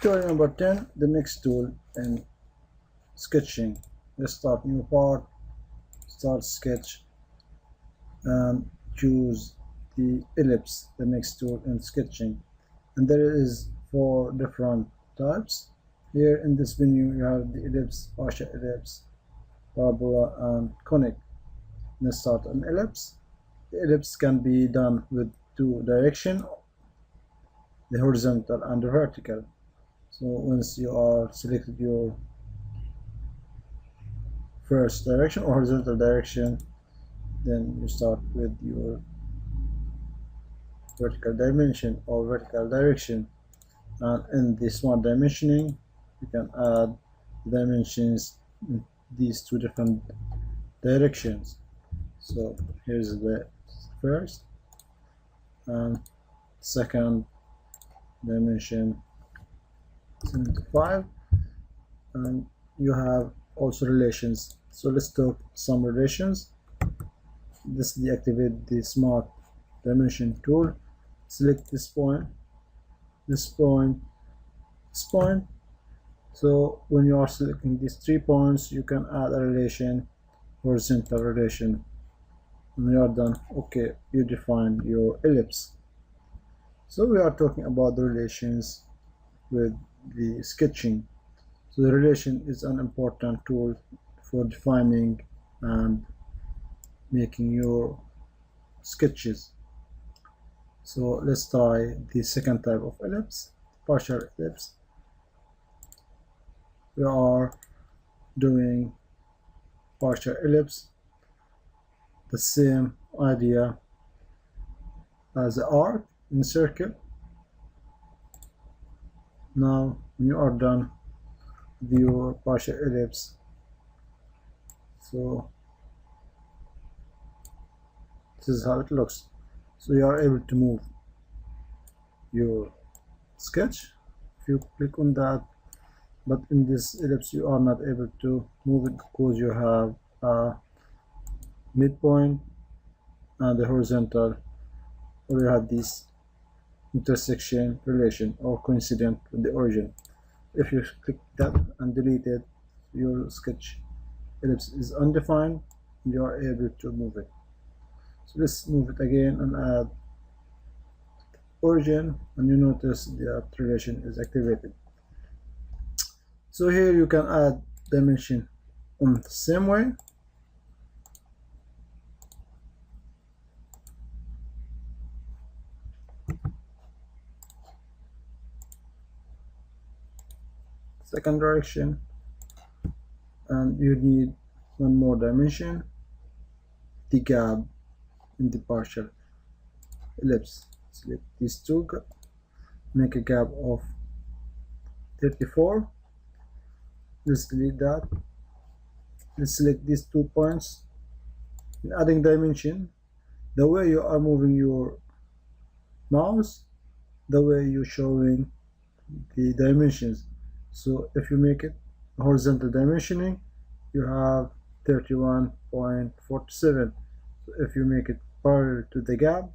Tutorial number 10, the mix tool in sketching. Let's start new part, start sketch, and choose the ellipse, the mix tool in sketching. And there is 4 different types. Here in this menu you have the ellipse, partial ellipse, parabola, and conic. Let's start an ellipse. The ellipse can be done with 2 directions, the horizontal and the vertical. So once you are selected your first direction or horizontal direction, then you start with your vertical dimension or vertical direction, and in the smart dimensioning you can add dimensions in these 2 different directions. So here's the first and second dimension 75, and you have also relations. So let's talk some relations. This deactivate the smart dimension tool. Select this point, this point, this point. So when you are selecting these 3 points, you can add a relation, horizontal relation. When you are done, okay, you define your ellipse. So we are talking about the relations with the sketching. So the relation is an important tool for defining and making your sketches. So let's try the second type of ellipse, partial ellipse. We are doing partial ellipse, the same idea as the arc in circle. Now when you are done with your partial ellipse, so this is how it looks. So you are able to move your sketch if you click on that, but in this ellipse you are not able to move it because you have a midpoint and the horizontal, or you have this intersection relation or coincident with the origin. If you click that and delete it, your sketch ellipse is undefined and you are able to move it. So let's move it again and add origin, and you notice that relation is activated. So here you can add dimension on the same way. Second direction, and you need one more dimension, the gap in the partial ellipse. Select these 2, make a gap of 34. Let's delete that. Let's select these 2 points. In adding dimension, the way you are moving your mouse, the way you're showing the dimensions. So if you make it horizontal dimensioning, you have 31.47. So if you make it parallel to the gap,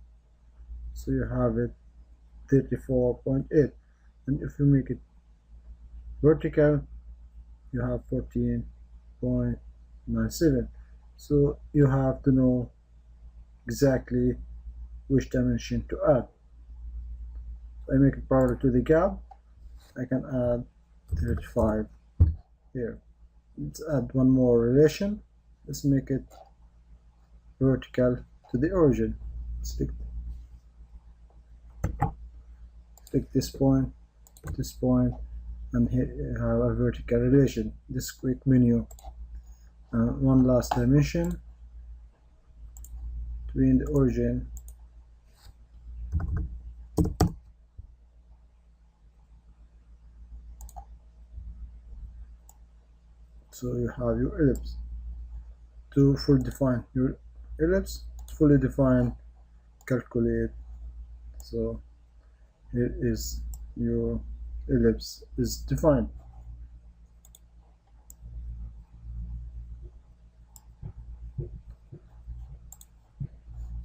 so you have it 34.8, and if you make it vertical, you have 14.97. So you have to know exactly which dimension to add. So I make it parallel to the gap, I can add 35 here. Let's add one more relation. Let's make it vertical to the origin. Select this point, and here you have a vertical relation. This quick menu, one last dimension between the origin so you have your ellipse. To fully define your ellipse, fully define, calculate. So here is your ellipse is defined.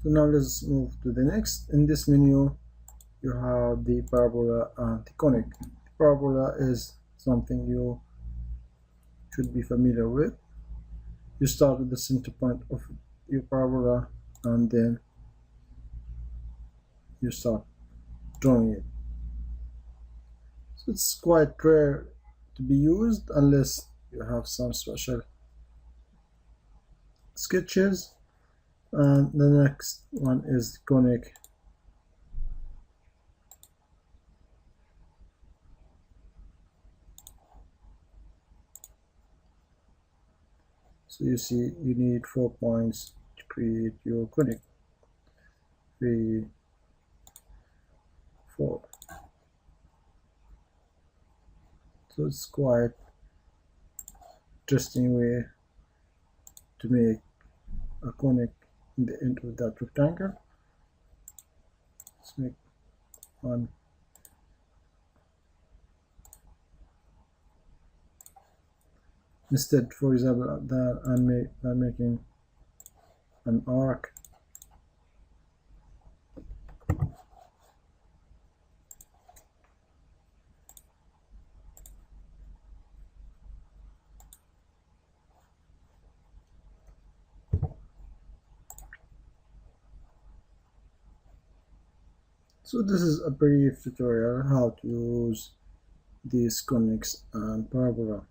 So now let's move to the next. In this menu you have the parabola and the conic. The Parabola is something you should be familiar with. You start at the center point of your parabola and then you start drawing it. So it's quite rare to be used unless you have some special sketches. And the next one is conic. So you see you need 4 points to create your conic. 3, 4. So it's quite interesting way to make a conic in the end of that rectangle. Let's make one. Instead, for example, that I'm making an arc. So this is a brief tutorial how to use these conics and parabola.